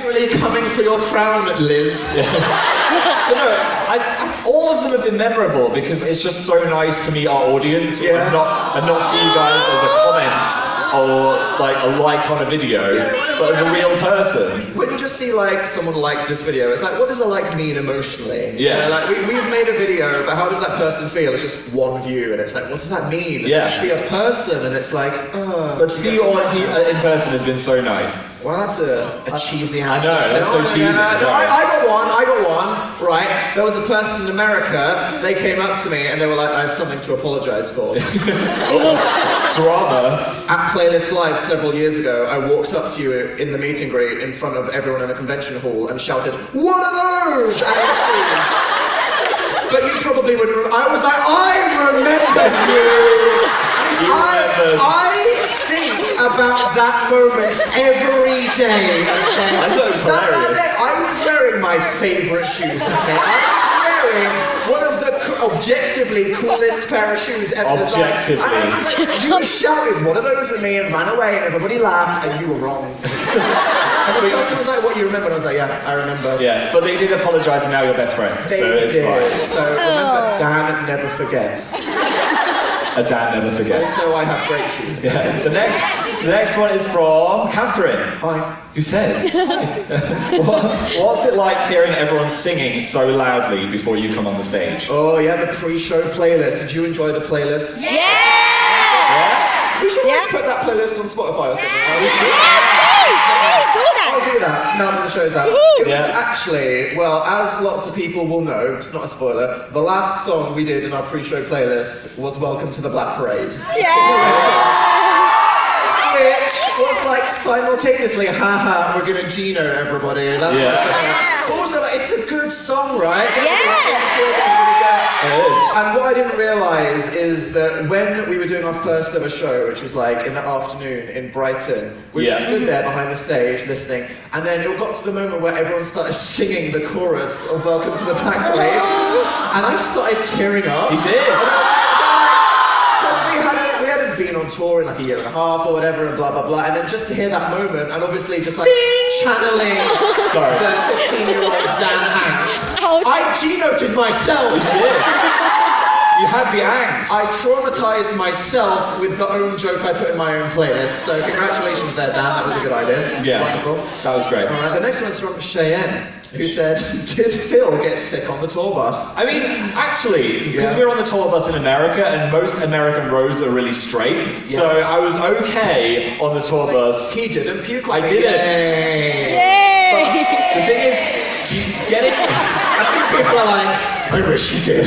generally coming for your crown, Liz. Yeah. But no, all of them have been memorable because it's just so nice to meet our audience and not see you guys as a comment or like a like on a video, but as a real person. When you just see like someone like this video, it's like, what does a like mean emotionally? Yeah. You know, like we've made a video, but how does that person feel? It's just one view, and it's like, what does that mean? Yeah. You see a person, and it's like, oh. But to see you all in person has been so nice. Well, that's a cheesy answer. I know, that's so cheesy. I got one, right? There was a person in America, they came up to me and they were like, I have something to apologize for. Drama. At Playlist Live several years ago, I walked up to you in the meet and greet in front of everyone in the convention hall and shouted, "What are those?" But you probably wouldn't remember. I was like, I remember you. I think about that moment every day, okay? I thought it was hilarious. That day, I was wearing my favourite shoes, okay? I was wearing one of the objectively coolest pair of shoes ever designed. Objectively. And I was like, you shouted, "What are those?" at me and ran away, and everybody laughed, and you were wrong. And this person was like, "What, you remember?" And I was like, "Yeah, I remember." Yeah, but they did apologise and now you're best friends, so it's fine. So remember, Dan never forgets. A Dan never forgets. Also, I have great shoes. Yeah. The next one is from Catherine. Hi. Who says, what's it like hearing everyone singing so loudly before you come on the stage? Oh yeah, the pre-show playlist. Did you enjoy the playlist? Yeah! Yeah? We should put that playlist on Spotify or something. Please do that. I'll do that now that the show's out. It was actually, well, as lots of people will know, it's not a spoiler, the last song we did in our pre-show playlist was Welcome to the Black Parade. Which was like simultaneously, haha, we're gonna Gino everybody. That's also, like, it's a good song, right? It is. And what I didn't realise is that when we were doing our first ever show, which was like in the afternoon in Brighton, we stood there behind the stage listening, and then it got to the moment where everyone started singing the chorus of Welcome to the Black Parade, and I started tearing up. He did. We hadn't been on tour in like a year and a half or whatever, and blah blah blah, and then just to hear that moment, and obviously just like channeling the 15-year-old Dan angst. I G-noted myself. You did. You had the angst. I traumatized myself with the own joke I put in my own playlist. So congratulations there, Dan. That was a good idea. Yeah. Wonderful. That was great. All right. The next one's from Cheyenne, who said, "Did Phil get sick on the tour bus?" I mean, actually, because we're on the tour bus in America, and most American roads are really straight, so I was okay on the tour bus. He didn't puke on I me. didn't. Yay! But the thing is, you get it. I think people are like, I wish he did.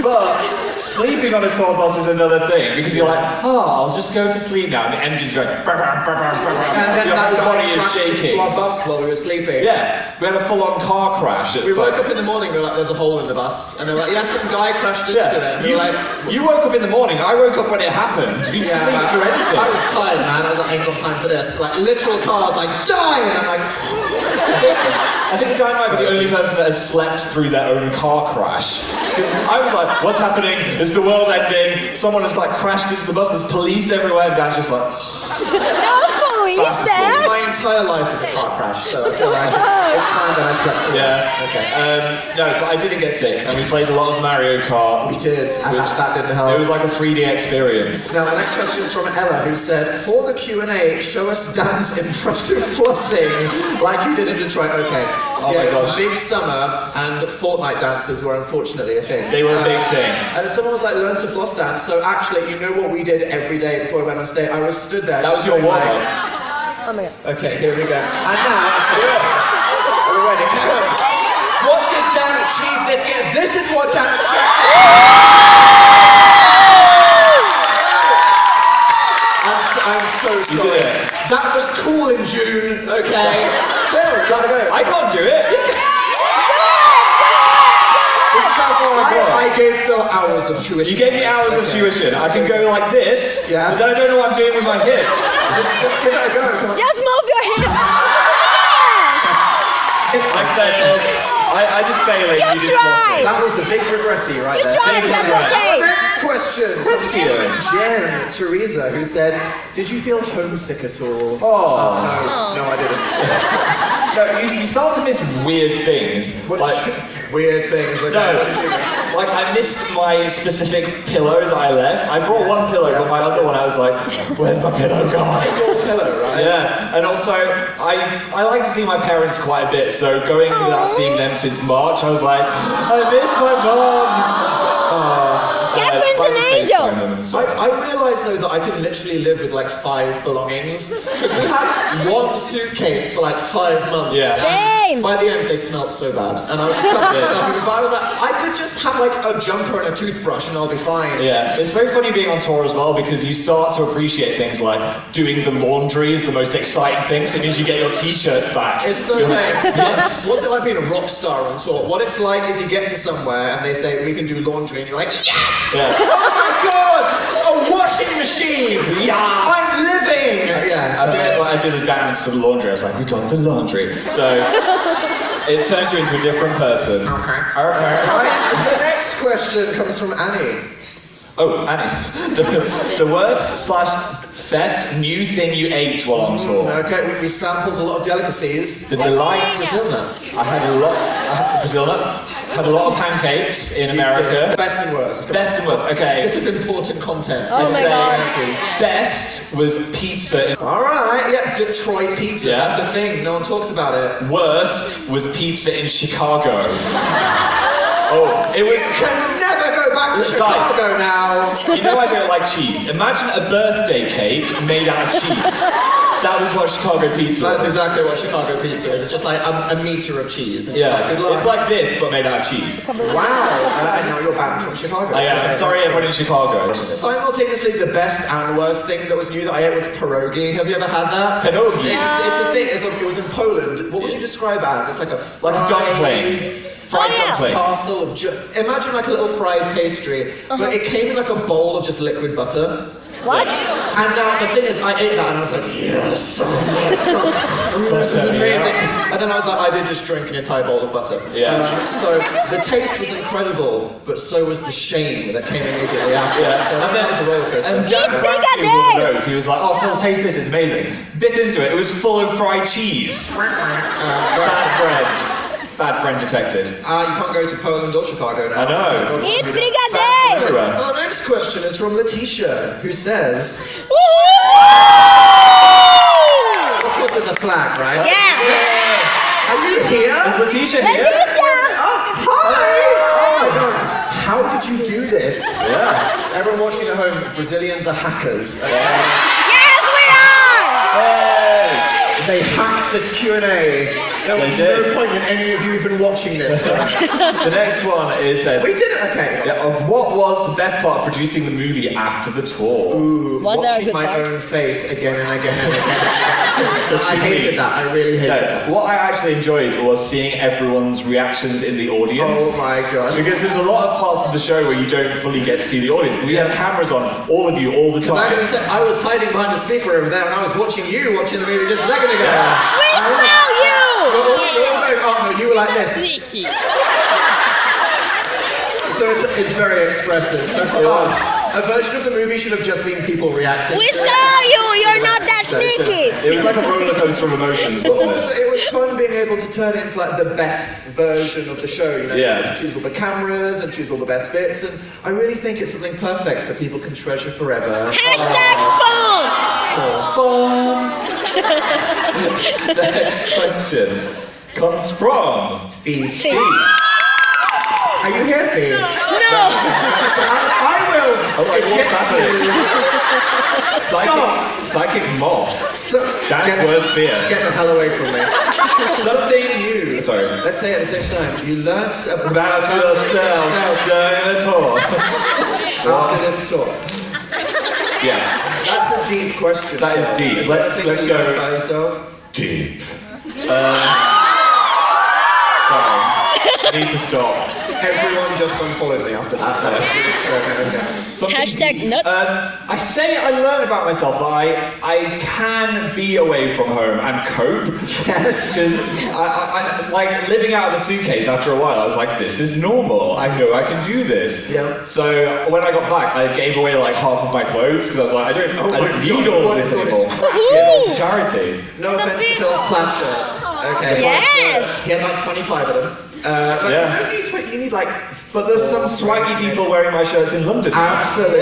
But sleeping on a tour bus is another thing, because you're like, oh, I'll just go to sleep now, and the engine's going, and then your that whole body is crashed into shaking. our bus while we were sleeping. Yeah, we had a full-on car crash. We woke up in the morning, we were like, there's a hole in the bus. And they were like, yeah, some guy crashed into it. And we were like, you woke up in the morning, I woke up when it happened. You didn't sleep through anything. I was tired, man. I was like, I ain't got time for this. Like, literal cars, like, die! And I'm like, I think Dan might be the only person that has slept through their own car crash. Because I was like, what's happening? Is the world ending? Someone has like crashed into the bus, there's police everywhere, and Dan's just like... No police there! my entire life is a car crash, so I feel like it's fine that I slept through it. Yeah. Okay. No, but I didn't get sick, and we played a lot of Mario Kart. We did, and that didn't help. It was like a 3D experience. Now, the next question is from Ella, who said, for the Q&A, show us Dan's impressive flossing, like you did in Detroit. Okay. Oh my It was gosh. a big summer, and Fortnite dances were unfortunately a thing. They were a big thing. And someone was like, learn to floss dance. So actually, you know what we did every day before we went on stage? I was stood there. That was your warm-up. Oh my god. Okay, here we go. And now, are we ready? What did Dan achieve this year? This is what Dan achieved. I'm so sorry. You did it. That was cool in June, okay? Phil, gotta go. I can't do it. I gave Phil hours of tuition. You gave me hours of tuition. I can go like this, Yeah. but then I don't know what I'm doing with my hips. Just give it a go. Come on. Just move your hips. I failed. I did failing. You did tried. That was a big regretty right You there. tried, Big that's regret. okay. Next question. Question. Jen Teresa, who said, did you feel homesick at all? Oh. No, I didn't. No, you start to miss weird things. Weird things. Like, No, like I missed my specific pillow that I left. I brought one pillow, but my other one I was like, where's my pillow gone? Your pillow, right? Yeah, and also I like to see my parents quite a bit, so going without seeing them since March, I was like, I miss my mom. Catherine's an angel. I realised though that I could literally live with like 5 belongings because we had one suitcase for like 5 months. Yeah. Same. By the end, they smelled so bad, and I was just but I was like, I could just have like a jumper and a toothbrush, and I'll be fine. Yeah, it's so funny being on tour as well because you start to appreciate things like doing the laundry is the most exciting thing. So it means you get your t-shirts back. It's so lame. Yes. What's it like being a rock star on tour? What it's like is you get to somewhere and they say we can do laundry, and you're like, yes! Yeah. Oh my god! A washing machine! Yes! I'm living! Yeah. I think I did a dance to the laundry. I was like, we got the laundry. So it turns you into a different person. Okay. Okay. Right. The next question comes from Annie. Oh, Annie. The worst/best new thing you ate while on tour. Okay, we sampled a lot of delicacies. The delights. Brazil nuts. I had Brazil nuts. Had a lot of pancakes in America. Best and worst. Best and worst. Okay. This is important content. Oh Let's my say God. Best was pizza. Alright, yeah, Detroit pizza. Yeah. That's a thing. No one talks about it. Worst was pizza in Chicago. Oh, it You was. can never go back to Chicago now. You know I don't like cheese. Imagine a birthday cake made out of cheese. That was what Chicago pizza was. That's exactly what Chicago pizza is. It's just like a meter of cheese. Yeah, Good luck. it's like this, but made out of cheese. Wow, and now you're banned from Chicago. I am. Okay, Sorry, that's everyone in Chicago. Simultaneously, the best and worst thing that was new that I ate was pierogi. Have you ever had that? Pierogi? It's a thing. It was in Poland. What would you describe as? It's like a Like a dumpling. Fried dumpling. Parcel of imagine like a little fried pastry, but it came in like a bowl of just liquid butter. What? And now the thing is, I ate that and I was like, yes, oh my god, this is amazing. And then I was like, I did just drink an entire bowl of butter. Yeah. So the taste was incredible, but so was the shame that came immediately after. Yeah. So that was a roller coaster. And Jack Bradley was one of those. He was like, oh, Phil, taste this, it's amazing. Bit into it, it was full of fried cheese. Bad bread. Bad friend detected. You can't go to Poland or Chicago now. I know. Eat brigade! Everywhere. The next question is from Letitia, who says, of course it's a flag, right? Yeah! Are you here? Is Letitia here? Oh, hi! Oh my god. How did you do this? Yeah. Everyone watching at home, Brazilians are hackers. Yes, we are! Hey! They hacked this Q&A. There was They did. no point in any of you even watching this. The next one is We did it, okay. yeah, what was the best part of producing the movie after the tour? Ooh, Was there a watching good my part? own face again and again and again. I hated that. I really hated that. What I actually enjoyed was seeing everyone's reactions in the audience. Oh my god. Because there's a lot of parts of the show where you don't fully get to see the audience. But we have cameras on all of you all the I'm time. gonna say, I was hiding behind a speaker over there and I was watching you watching the movie just a second ago. We saw you! Oh no, you were like this. Sneaky. So it's very expressive. So for us, a version of the movie should have just been people reacting. We to it. saw you! You're not that sneaky! It was like a roller coaster of emotions, But wasn't also, it? it was fun being able to turn it into like the best version of the show. You know, Yeah. choose all the cameras and choose all the best bits. And I really think it's something perfect that people can treasure forever. Hashtag spawn! The next question comes from Fee. Fee. Are you here, Fee? No! I will Oh, like, what's eject happening? you. Psychic moth. So, Dan's worst fear. Get the hell away from me. Something new. Sorry. Let's say it at the same time. You learnt About yourself during the tour. after this talk. Yeah, That's a deep question. that is deep. Let's Things you go learned about yourself. deep. Sorry. I need to stop. everyone just unfollowed me after that. Hashtag nut. I say I learn about myself that I can be away from home and cope. Yes. Because I like living out of a suitcase after a while, I was like, this is normal. I know I can do this. Yeah. So when I got back, I gave away like half of my clothes because I was like, I don't need all of this anymore. Yeah, charity. No offense to Phil's plaid shirts. Okay. Yes. He had like 25 of them. But Yeah. you need like. But there's some swaggy people wearing my shirts in London. Absolutely,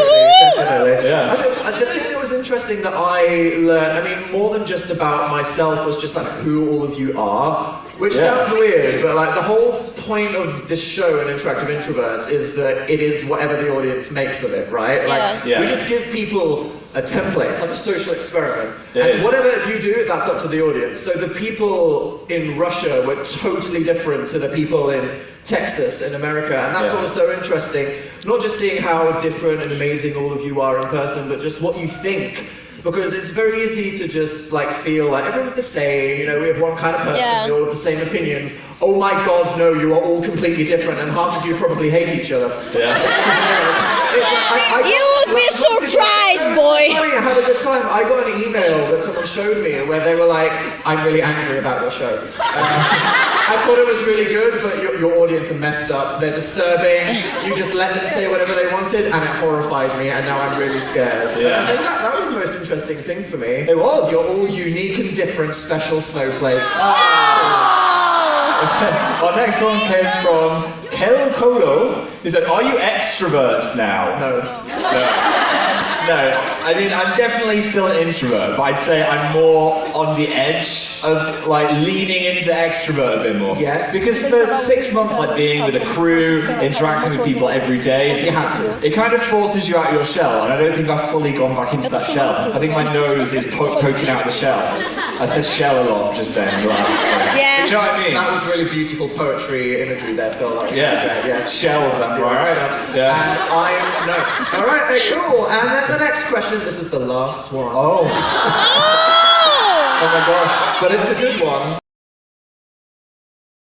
definitely. Yeah. I think the thing that was interesting that I learned, I mean, more than just about myself, was just like who all of you are, which sounds weird, but like the whole point of this show and Interactive Introverts is that it is whatever the audience makes of it, right? Like, Yeah. we just give people a template. It's like a social experiment. It And is. whatever you do, that's up to the audience. So the people in Russia were totally different to the people in Texas in America, and that's what was so interesting. Not just seeing how different and amazing all of you are in person, but just what you think. Because it's very easy to just like feel like everyone's the same, you know, we have one kind of person, we all have the same opinions. Oh my god, no, you are all completely different, and half of you probably hate each other. Yeah. You would be surprised, boy. Funny, I had a good time. I got an email that someone showed me where they were like, I'm really angry about your show. I thought it was really good, but your audience are messed up. They're disturbing. You just let them say whatever they wanted, and it horrified me, and now I'm really scared. Yeah. I think that was the most interesting thing for me. It was. You're all unique and different, special snowflakes. Our next one came from Kel Colo. He said, are you extroverts now? No. No, I mean, I'm definitely still an introvert, but I'd say I'm more on the edge of like leaning into extrovert a bit more. Yes. Because for 6 months, like being with a crew, interacting with people every day, You have to. it kind of forces you out of your shell, and I don't think I've fully gone back into that shell. I think my nose is poking out of the shell. I said shell a lot just then. Yeah. You know what I mean? That was really beautiful poetry imagery there, Phil. That was really good, yes. Shells, I'm right. Yeah. And no. All right, cool. And then the next question. This is the last one. Oh. Oh! Oh my gosh. But it's a good one.